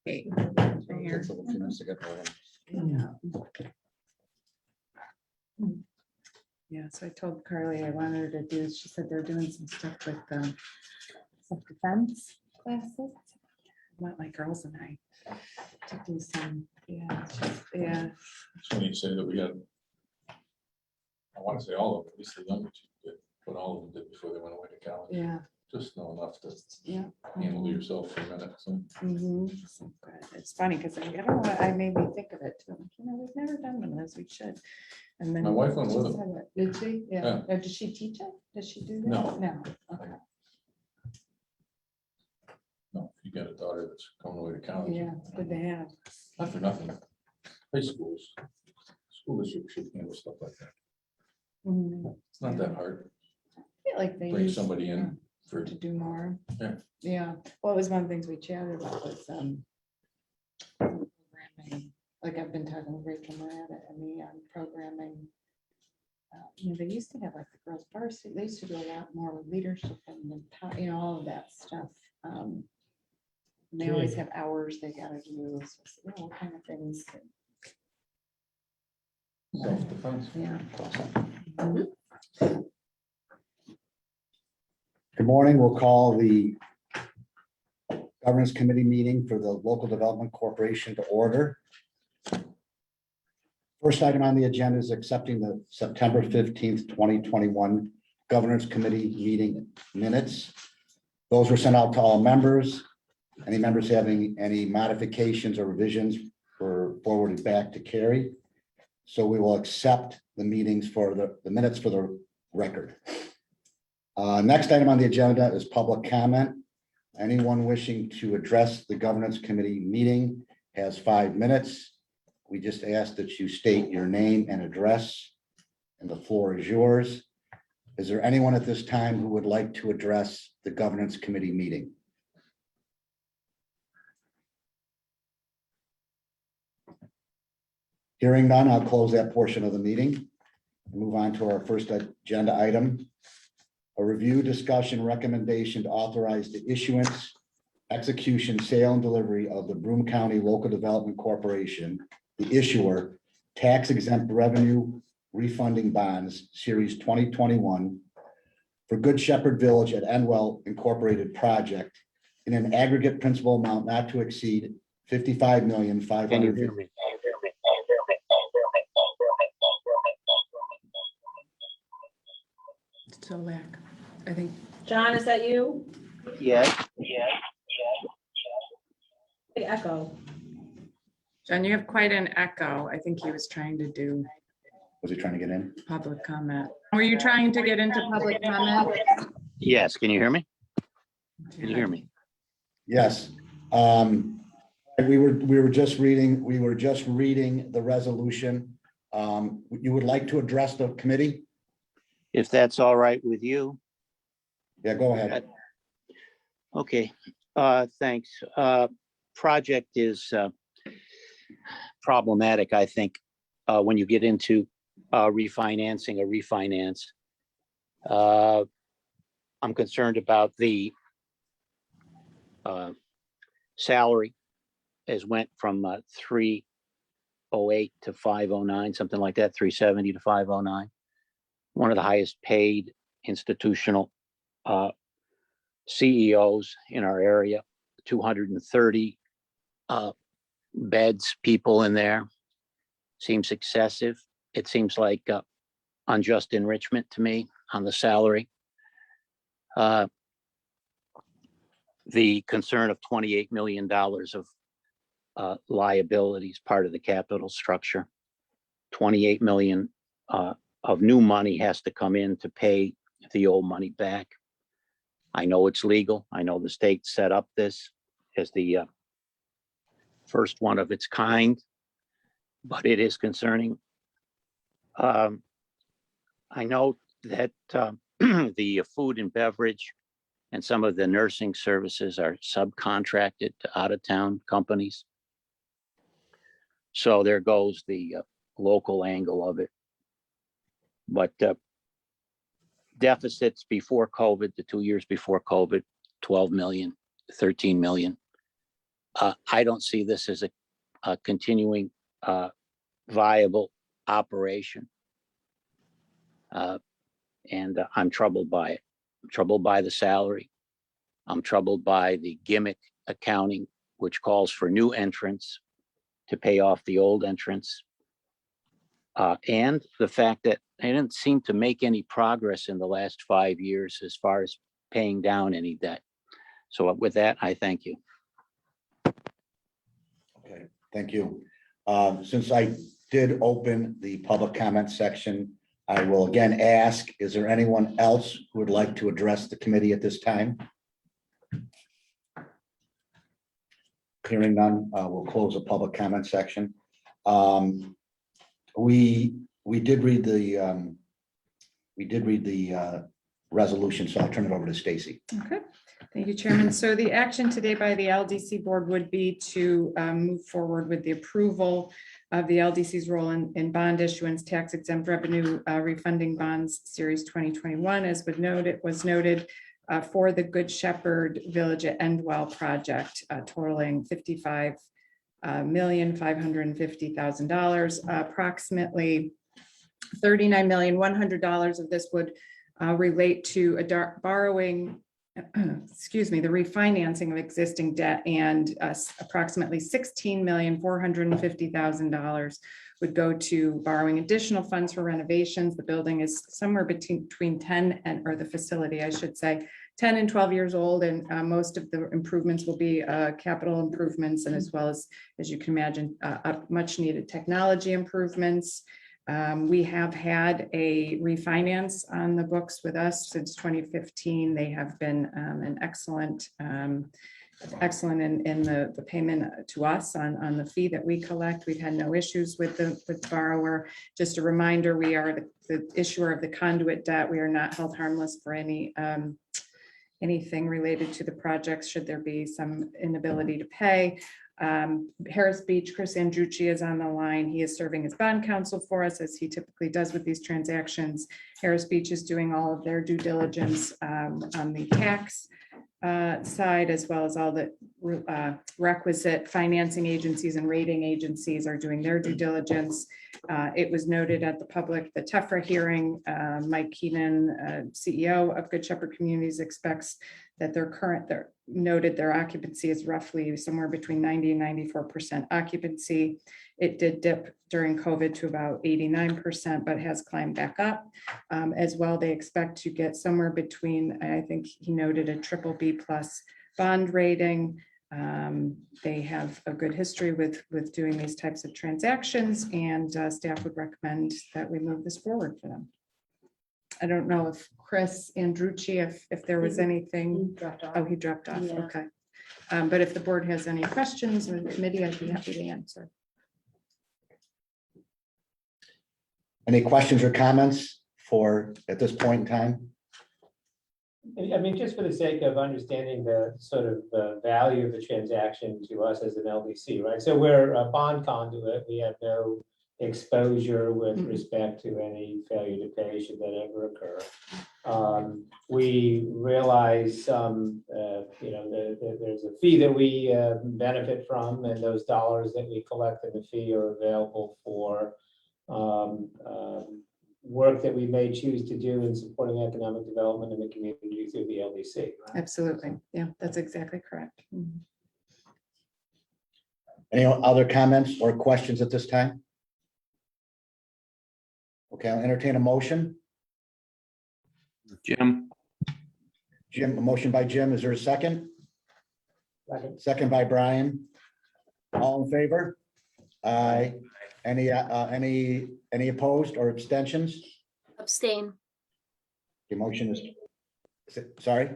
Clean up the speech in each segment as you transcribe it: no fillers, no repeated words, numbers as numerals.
Okay. Here. Takes a few minutes to get rolling. Yeah, so I told Carly I wanted her to do, she said they're doing some stuff with self-defense classes. I want my girls and I to do some, yeah. It's funny you say that we had, I want to say all of them, at least the younger two did, but all of them did before they went away to college. Yeah, Just know enough to yeah. handle yourself for a minute. So So good. It's funny because I don't know what I made me think of it too. Like, we've never done one of those. We should. And then my wife went with she them. said it. Did she? Yeah. Yeah. Did she teach it? Did she do that? No. No. Okay. No, if you got a daughter that's going away to college. Yeah, it's good to have. Not for nothing. High schools, school districts should handle stuff like that. Mhm. It's not that hard. I feel like they Bring used somebody in for, to do more. Yeah. Yeah. Well, it was one of the things we chatted about was programming. Like I've been talking with Rachel Moretta and the programming. They used to have like the girls' varsity. They used to do a lot more with leadership and all of that stuff. They always have hours they gotta do. So, what kind of things? self-defense. Yeah. Good morning. We'll call the Governance Committee meeting for the Local Development Corporation to order. First item on the agenda is accepting the September 15th, 2021 Governance Committee meeting minutes. Those were sent out to all members. Any members having any modifications or revisions were forwarded back to Carrie. So we will accept the meetings for the minutes for the record. Next item on the agenda is public comment. Anyone wishing to address the Governance Committee meeting has 5 minutes. We just ask that you state your name and address, and the floor is yours. Is there anyone at this time who would like to address the Governance Committee meeting? Hearing none, I'll close that portion of the meeting. Move on to our first agenda item. A review, discussion, recommendation to authorize the issuance, execution, sale, and delivery of the Broome County Local Development Corporation, the issuer, tax exempt revenue refunding bonds, series 2021, for Good Shepherd Village at Endwell Incorporated project in an aggregate principal amount not to exceed $55,500,000. Can you hear me? So lack, I think. John, is that you? Yes. The echo. John, you have quite an echo. I think he was trying to do Was he trying to get in? public comment. Were you trying to get into public comment? Yes. Can you hear me? Can you hear me? Yes. We were just reading the resolution. You would like to address the committee? If that's all right with you. Yeah, go ahead. Okay. Thanks. Project is problematic, I think, when you get into refinancing a refinance. I'm concerned about the salary as went from 308 to 509, something like that, 370 to 509. One of the highest paid institutional CEOs in our area, 230 beds, people in there. Seems excessive. It seems like unjust enrichment to me on the salary. The concern of $28 million of liabilities, part of the capital structure. 28 million of new money has to come in to pay the old money back. I know it's legal. I know the state set up this as the first one of its kind, but it is concerning. I know that the food and beverage and some of the nursing services are subcontracted to out-of-town companies. So there goes the local angle of it. But deficits before COVID, the 2 years before COVID, 12 million, 13 million. I don't see this as a continuing viable operation. And I'm troubled by it. I'm troubled by the salary. I'm troubled by the gimmick accounting, which calls for new entrants to pay off the old entrants. And the fact that they didn't seem to make any progress in the last 5 years as far as paying down any debt. So with that, I thank you. Okay, thank you. Since I did open the public comment section, I will again ask, is there anyone else who would like to address the committee at this time? Hearing none, we'll close the public comment section. We did read the resolution, so I'll turn it over to Stacy. Okay, thank you, Chairman. So the action today by the LDC board would be to move forward with the approval of the LDC's role in bond issuance, tax exempt revenue refunding bonds series 2021, as was noted for the Good Shepherd Village at Endwell project, totaling $55,550,000. Approximately $39,100,000 of this would relate to a borrowing, excuse me, the refinancing of existing debt, and approximately $16,450,000 would go to borrowing additional funds for renovations. The building is somewhere between 10 and, or the facility, I should say, 10 and 12 years old, and most of the improvements will be capital improvements, and as well as you can imagine, much needed technology improvements. We have had a refinance on the books with us since 2015. They have been an excellent in the payment to us on the fee that we collect. We've had no issues with the borrower. Just a reminder, we are the issuer of the conduit debt. We are not held harmless for anything related to the projects should there be some inability to pay. Harris Beach, Chris Andrucci is on the line. He is serving as bond counsel for us, as he typically does with these transactions. Harris Beach is doing all of their due diligence on the tax side, as well as all the requisite financing agencies and rating agencies are doing their due diligence. It was noted at the TEFRA hearing, Mike Keenan, CEO of Good Shepherd Communities, expects that their occupancy is roughly somewhere between 90 and 94% occupancy. It did dip during COVID to about 89%, but has climbed back up. As well, they expect to get somewhere between, I think he noted, a BBB+ bond rating. They have a good history with doing these types of transactions, and staff would recommend that we move this forward for them. I don't know if Chris Andrucci, if there was anything. Dropped off. Oh, he dropped off. Yeah. Okay. But if the board has any questions or the committee, I'd be happy to answer. Any questions or comments at this point in time? I mean, just for the sake of understanding the sort of the value of the transaction to us as an LDC, right? So we're a bond conduit. We have no exposure with respect to any failure to pay should that ever occur. We realize there's a fee that we benefit from, and those dollars that we collect in the fee are available for work that we may choose to do in supporting economic development in the community through the LDC. Right? Absolutely. Yeah, that's exactly correct. Any other comments or questions at this time? Okay, I'll entertain a motion. Jim? A motion by Jim. Is there a second? Second. Second by Brian. All in favor? Aye. Any opposed or abstentions? Abstain. The motion is, sorry,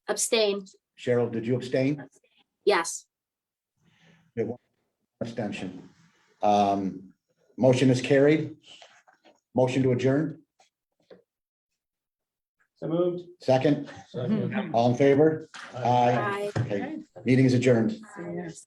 Abstain. Cheryl, did you abstain? Yes. Abstention. Motion is carried. Motion to adjourn. So moved. Second, all in favor? Aye. Aye. Okay, meeting is adjourned. Yes.